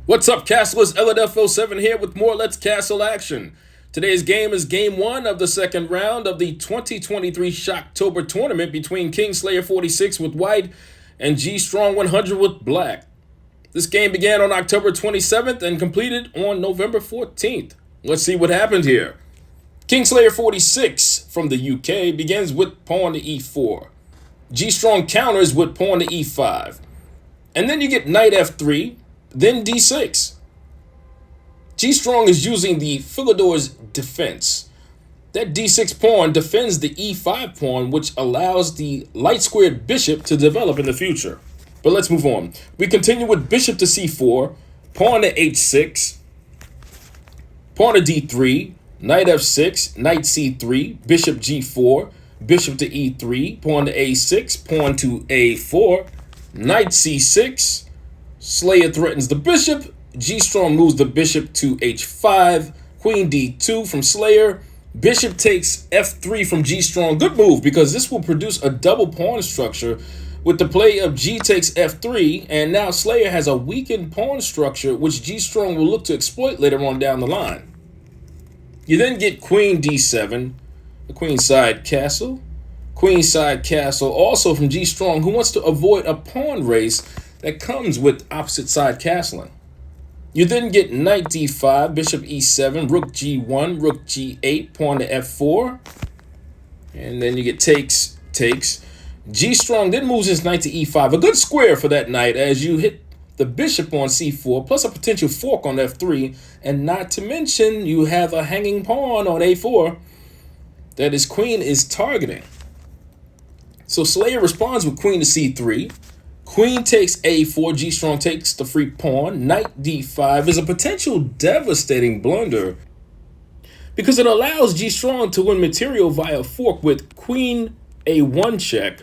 What's up, Castlers? LFO7 here with more Let's Castle action. Today's game is game 1 of the second round of the 2023 Shocktober tournament between Kingslayer46 with white and Gstrong100 with black. This game began on October 27th and completed on November 14th. Let's see what happened here. Kingslayer46 from the UK begins with pawn to e4. Gstrong counters with pawn to e5. And then you get knight f3. Then d6. Gstrong is using the Philidor's defense. That d6 pawn defends the e5 pawn, which allows the light-squared bishop to develop in the future. But let's move on. We continue with bishop to c4, pawn to h6, pawn to d3, knight f6, knight c3, bishop g4, bishop to e3, pawn to a6, pawn to a4, knight c6, Slayer threatens the bishop. Gstrong moves the bishop to h5. Queen d2 from Slayer. Bishop takes f3 from Gstrong. Good move, because this will produce a double pawn structure with the play of g takes f3. And now Slayer has a weakened pawn structure, which Gstrong will look to exploit later on down the line. You then get queen d7, the queenside castle. Queenside castle also from Gstrong, who wants to avoid a pawn race that comes with opposite side castling. You then get knight d5, bishop e7, rook g1, rook g8, pawn to f4. And then you get takes. Gstrong then moves his knight to e5. A good square for that knight as you hit the bishop on c4, plus a potential fork on f3. And not to mention, you have a hanging pawn on a4 that his queen is targeting. So Slayer responds with queen to c3. Queen takes a4, Gstrong takes the free pawn. Knight d5 is a potential devastating blunder because it allows Gstrong to win material via fork with queen a1 check,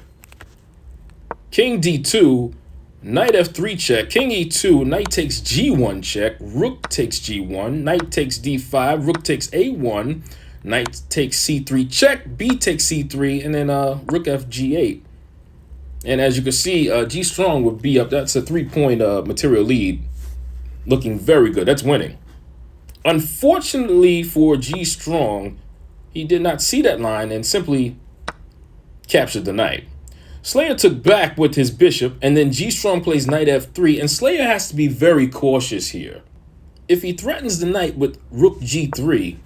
king d2, knight f3 check, king e2, knight takes g1 check, rook takes g1, knight takes d5, rook takes a1, knight takes c3 check, b takes c3, and then rook f g8. And as you can see, Gstrong would be up. That's a 3-point material lead. Looking very good. That's winning. Unfortunately for Gstrong, he did not see that line and simply captured the knight. Slayer took back with his bishop, and then Gstrong plays knight f3, and Slayer has to be very cautious here. If he threatens the knight with rook g3,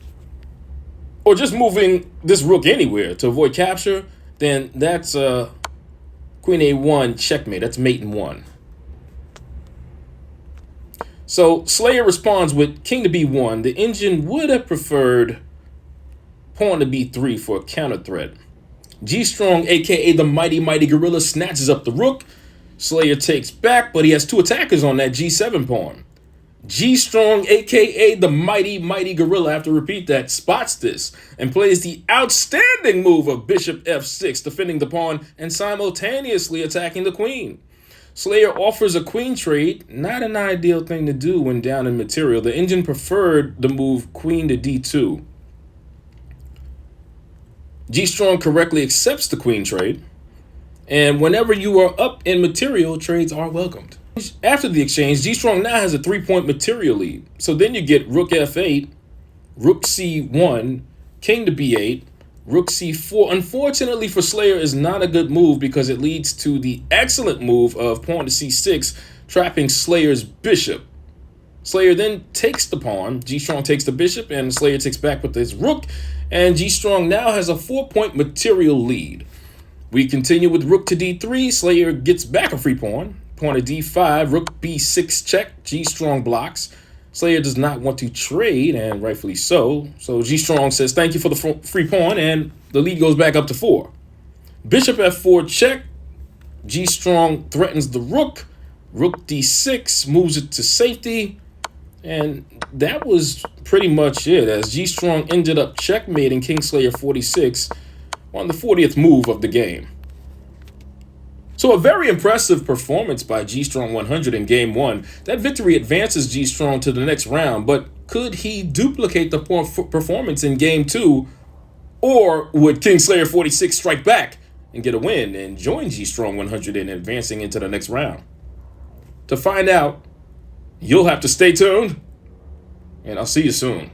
or just moving this rook anywhere to avoid capture, then that's queen a1 checkmate. That's mate in 1. So Slayer responds with king to b1. The engine would have preferred pawn to b3 for a counter threat. Gstrong, aka the mighty gorilla, snatches up the rook. Slayer takes back, but he has 2 attackers on that g7 pawn. Gstrong, aka the mighty gorilla, I have to repeat that, spots this and plays the outstanding move of bishop f6, defending the pawn and simultaneously attacking the queen. Slayer offers a queen trade, not an ideal thing to do when down in material. The engine preferred the move queen to d2. Gstrong correctly accepts the queen trade, and whenever you are up in material, trades are welcomed. After the exchange, Gstrong now has a 3-point material lead. So then you get rook f8, rook c1, king to b8, rook c4. Unfortunately for Slayer, is not a good move because it leads to the excellent move of pawn to c6, trapping Slayer's bishop. Slayer then takes the pawn, Gstrong takes the bishop, and Slayer takes back with his rook, and Gstrong now has a 4-point material lead. We continue with rook to d3. Slayer gets back a free pawn. Pawn to d5, rook b6 check, Gstrong blocks. Slayer does not want to trade, and rightfully so. So Gstrong says thank you for the free pawn, and the lead goes back up to 4. Bishop f4 check, Gstrong threatens the rook. Rook d6 moves it to safety, and that was pretty much it, as Gstrong ended up checkmating Kingslayer46 on the 40th move of the game. So a very impressive performance by Gstrong100 in Game 1. That victory advances Gstrong to the next round, but could he duplicate the performance in Game 2? Or would Kingslayer46 strike back and get a win and join Gstrong100 in advancing into the next round? To find out, You'll have to stay tuned, and I'll see you soon.